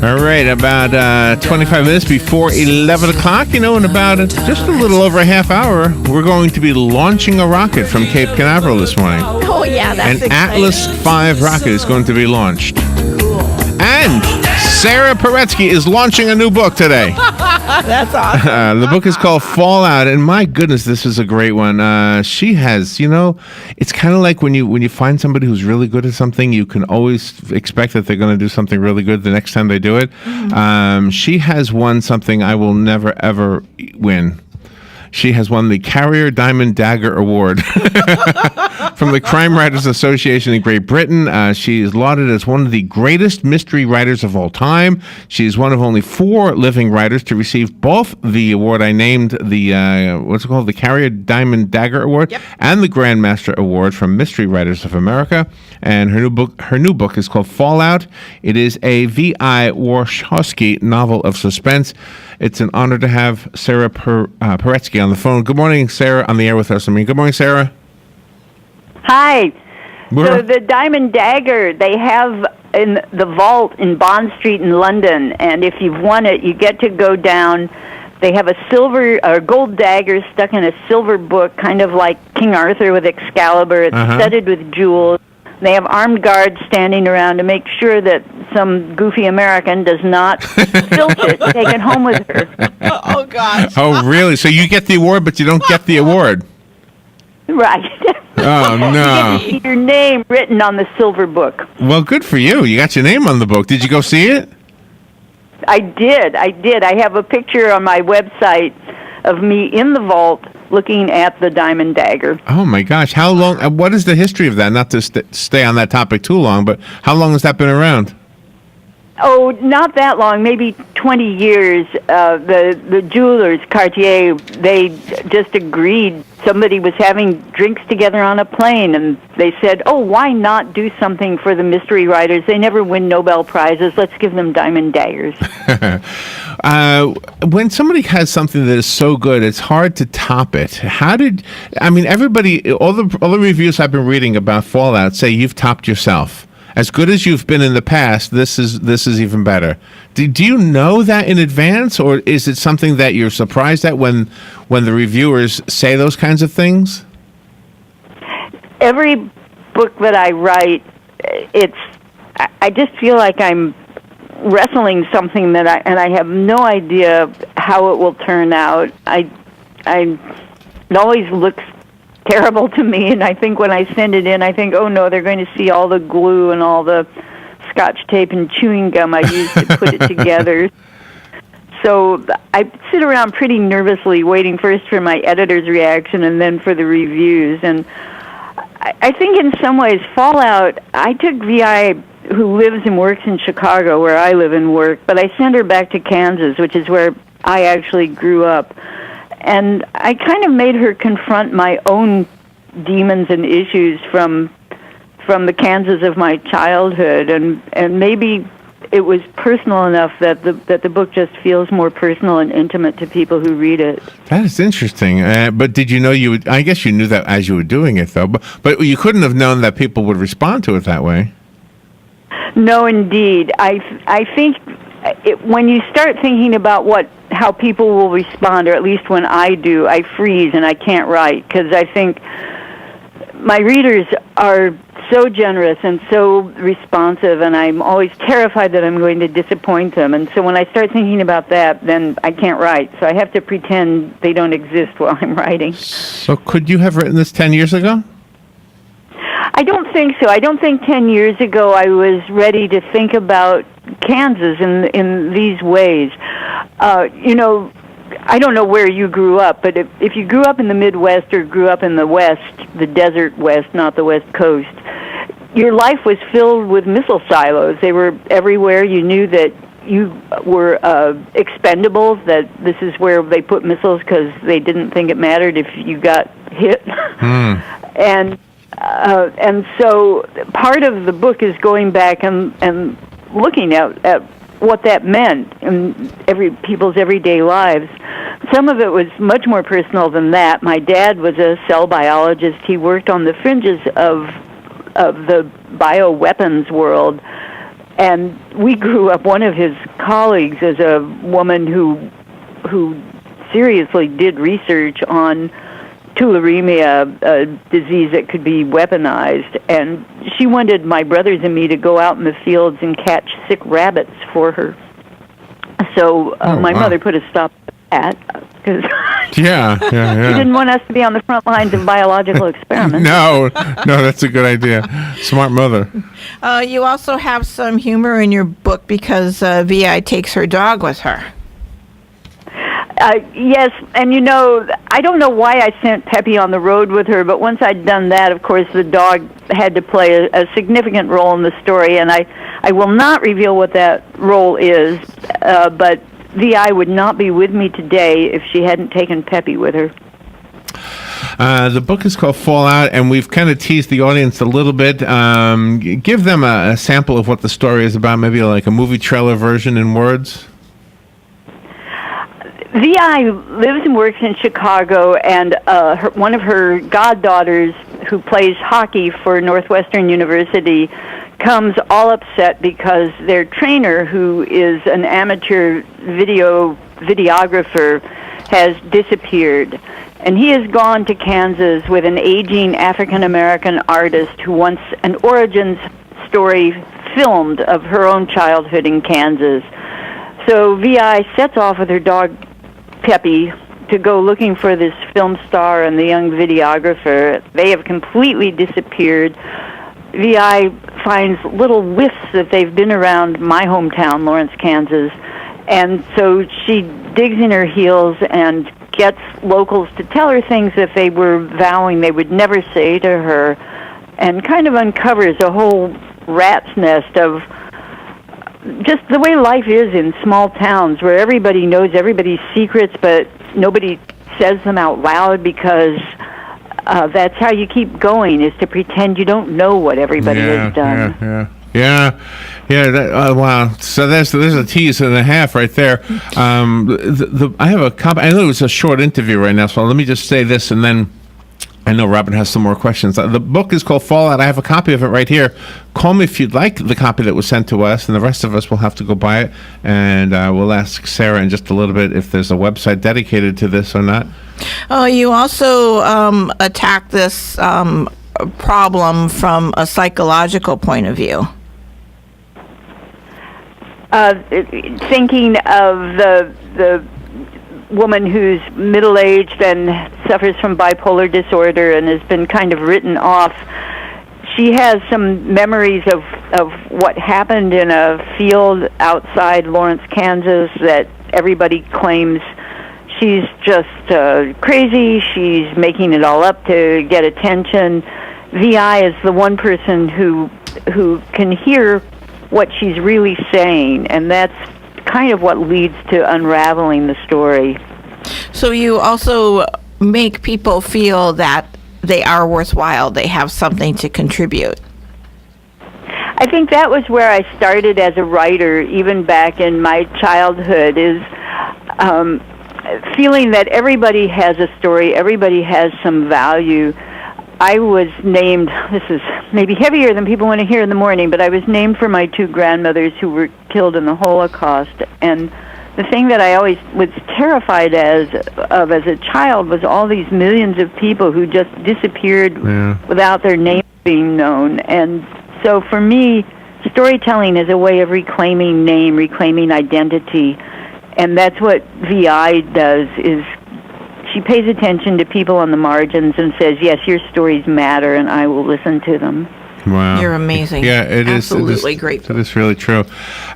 All right, about 25 minutes before 11 o'clock, in about just a little over a half hour, we're going to be launching a rocket from Cape Canaveral this morning. Oh, yeah, that's An exciting. Atlas V rocket is going to be launched. Cool. And Sara Paretsky is launching a new book today. That's awesome. The book is called Fallout, and my goodness, this is a great one. She has, it's kind of like when you find somebody who's really good at something, you can always expect that they're going to do something really good the next time they do it. Mm-hmm. She has won something I will never, ever win. She has won the Carrier Diamond Dagger Award from the Crime Writers Association in Great Britain. She is lauded as one of the greatest mystery writers of all time. She is one of only 4 living writers to receive both the award I named, the the Carrier Diamond Dagger Award, and the Grandmaster Award from Mystery Writers of America. And her new book is called Fallout. It is a V.I. Warshawski novel of suspense. It's an honor to have Sara Paretsky on the phone. Good morning, Sara, on the air with us. Good morning, Sara. Hi. So the Diamond Dagger, they have in the vault in Bond Street in London, and if you've won it, you get to go down. They have a silver or gold dagger stuck in a silver book, kind of like King Arthur with Excalibur. It's studded with jewels. They have armed guards standing around to make sure that some goofy American does not filch it and take it home with her. Oh, gosh. Oh, really? So you get the award, but you don't get the award? Right. Oh, no. You get to see your name written on the silver book. Well, good for you. You got your name on the book. Did you go see it? I did. I have a picture on my website of me in the vault looking at the Diamond Dagger. Oh, my gosh. How long? What is the history of that? Not to stay on that topic too long, but how long has that been around? Oh, not that long, maybe 20 years. The jewelers, Cartier, they just agreed. Somebody was having drinks together on a plane, and they said, oh, why not do something for the mystery writers? They never win Nobel Prizes. Let's give them diamond daggers. When somebody has something that is so good, it's hard to top it. Everybody, all the reviews I've been reading about Fallout say you've topped yourself. As good as you've been in the past, this is even better. Do you know that in advance, or is it something that you're surprised at when the reviewers say those kinds of things? Every book that I write, I just feel like I'm wrestling something that I have no idea how it will turn out. It always looks terrible to me, and I think when I send it in, I think, oh no, they're going to see all the glue and all the Scotch tape and chewing gum I used to put it together. So I sit around pretty nervously waiting first for my editor's reaction and then for the reviews. And I think in some ways, Fallout, I took V.I., who lives and works in Chicago, where I live and work, but I sent her back to Kansas, which is where I actually grew up. And I kind of made her confront my own demons and issues from the Kansas of my childhood, and maybe it was personal enough that the book just feels more personal and intimate to people who read it. That is interesting. But did you know you would? I guess you knew that as you were doing it, though. But you couldn't have known that people would respond to it that way. No, indeed. I think when you start thinking about how people will respond, or at least when I do, I freeze and I can't write, because I think my readers are so generous and so responsive, and I'm always terrified that I'm going to disappoint them. And so when I start thinking about that, then I can't write. So I have to pretend they don't exist while I'm writing. So could you have written this 10 years ago? I don't think so. I don't think 10 years ago I was ready to think about Kansas in these ways. I don't know where you grew up, but if you grew up in the Midwest or grew up in the West, the desert West, not the West Coast, your life was filled with missile silos. They were everywhere. You knew that you were expendable, that this is where they put missiles because they didn't think it mattered if you got hit. And so part of the book is going back and looking at what that meant in people's everyday lives. Some of it was much more personal than that. My dad was a cell biologist. He worked on the fringes of the bioweapons world, And we grew up, one of his colleagues is a woman who seriously did research on tularemia, a disease that could be weaponized. And she wanted my brothers and me to go out in the fields and catch sick rabbits for her. So my mother put a stop to that because she didn't want us to be on the front lines of biological experiments. No, that's a good idea. Smart mother. You also have some humor in your book because Vi takes her dog with her. Yes, and I don't know why I sent Peppy on the road with her, but once I'd done that, of course, the dog had to play a significant role in the story, and I will not reveal what that role is, but Vi would not be with me today if she hadn't taken Peppy with her. The book is called Fallout, and we've kind of teased the audience a little bit. Give them a sample of what the story is about, maybe like a movie trailer version in words. Vi lives and works in Chicago, and one of her goddaughters, who plays hockey for Northwestern University, comes all upset because their trainer, who is an amateur videographer, has disappeared. And he has gone to Kansas with an aging African-American artist who wants an origin story filmed of her own childhood in Kansas. So Vi sets off with her dog, Peppy, to go looking for this film star and the young videographer. They have completely disappeared. Vi finds little whiffs that they've been around my hometown, Lawrence, Kansas, and so she digs in her heels and gets locals to tell her things that they were vowing they would never say to her, and kind of uncovers a whole rat's nest of just the way life is in small towns, where everybody knows everybody's secrets, but nobody says them out loud because that's how you keep going, is to pretend you don't know what everybody has done. Wow. So there's a tease and a half right there. I have a copy. I know it was a short interview right now, so let me just say this, and then I know Robin has some more questions. The book is called Fallout. I have a copy of it right here. Call me if you'd like the copy that was sent to us, and the rest of us will have to go buy it. And we'll ask Sarah in just a little bit if there's a website dedicated to this or not. Oh, you also attack this problem from a psychological point of view. Thinking of the woman who's middle-aged and suffers from bipolar disorder and has been kind of written off. She has some memories of what happened in a field outside Lawrence, Kansas, that everybody claims she's just crazy. She's making it all up to get attention. Vi is the one person who can hear what she's really saying, and that's kind of what leads to unraveling the story. So you also make people feel that they are worthwhile, they have something to contribute. I think that was where I started as a writer, even back in my childhood, is feeling that everybody has a story, everybody has some value. I was named, this is maybe heavier than people want to hear in the morning, but I was named for my two grandmothers who were killed in the Holocaust. And the thing that I always was terrified as a child was all these millions of people who just disappeared without their name being known. And so for me, storytelling is a way of reclaiming name, reclaiming identity. And that's what Vi does, is she pays attention to people on the margins and says, yes, your stories matter, and I will listen to them. Wow. You're amazing. Yeah, it is. Absolutely great. It is really true.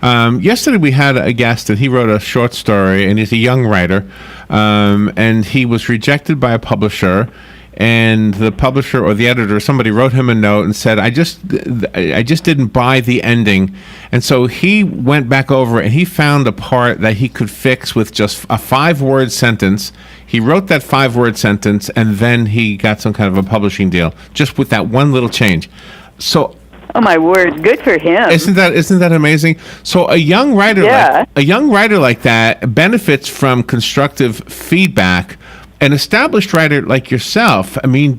Yesterday we had a guest, and he wrote a short story, and he's a young writer, and he was rejected by a publisher. And the publisher or the editor, somebody wrote him a note and said, I just didn't buy the ending. And so he went back over and he found a part that he could fix with just a 5-word sentence. He wrote that 5-word sentence, and then he got some kind of a publishing deal just with that one little change. So, oh my word, good for him. Isn't that amazing? So a young writer like that benefits from constructive feedback. An established writer like yourself, I mean,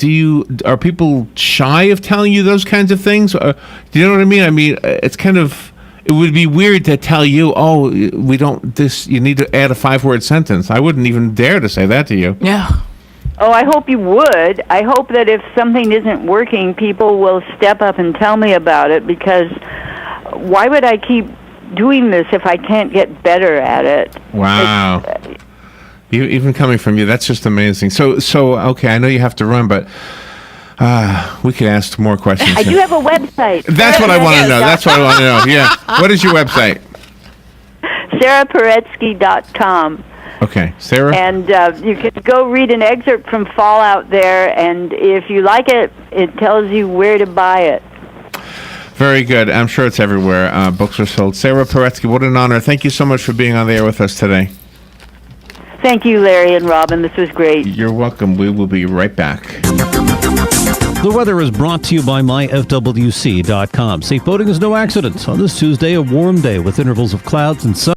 are people shy of telling you those kinds of things? Or, do you know what I mean? I mean, it's kind of, It would be weird to tell you, oh, we don't, this, you need to add a 5-word sentence. I wouldn't even dare to say that to you. Yeah. Oh, I hope you would. I hope that if something isn't working, people will step up and tell me about it, because why would I keep doing this if I can't get better at it? Wow. Even coming from you, that's just amazing. So okay, I know you have to run, but we could ask more questions. I do have a website. That's what I want to know. That's what I want to know. Yeah. What is your website? SaraParetsky.com. Okay, Sarah? And you can go read an excerpt from Fallout there, and if you like it, it tells you where to buy it. Very good. I'm sure it's everywhere. Books are sold. Sara Paretsky, what an honor. Thank you so much for being on the air with us today. Thank you, Larry and Robin. This was great. You're welcome. We will be right back. The weather is brought to you by myfwc.com. Safe boating is no accident. On this Tuesday, a warm day with intervals of clouds and sun.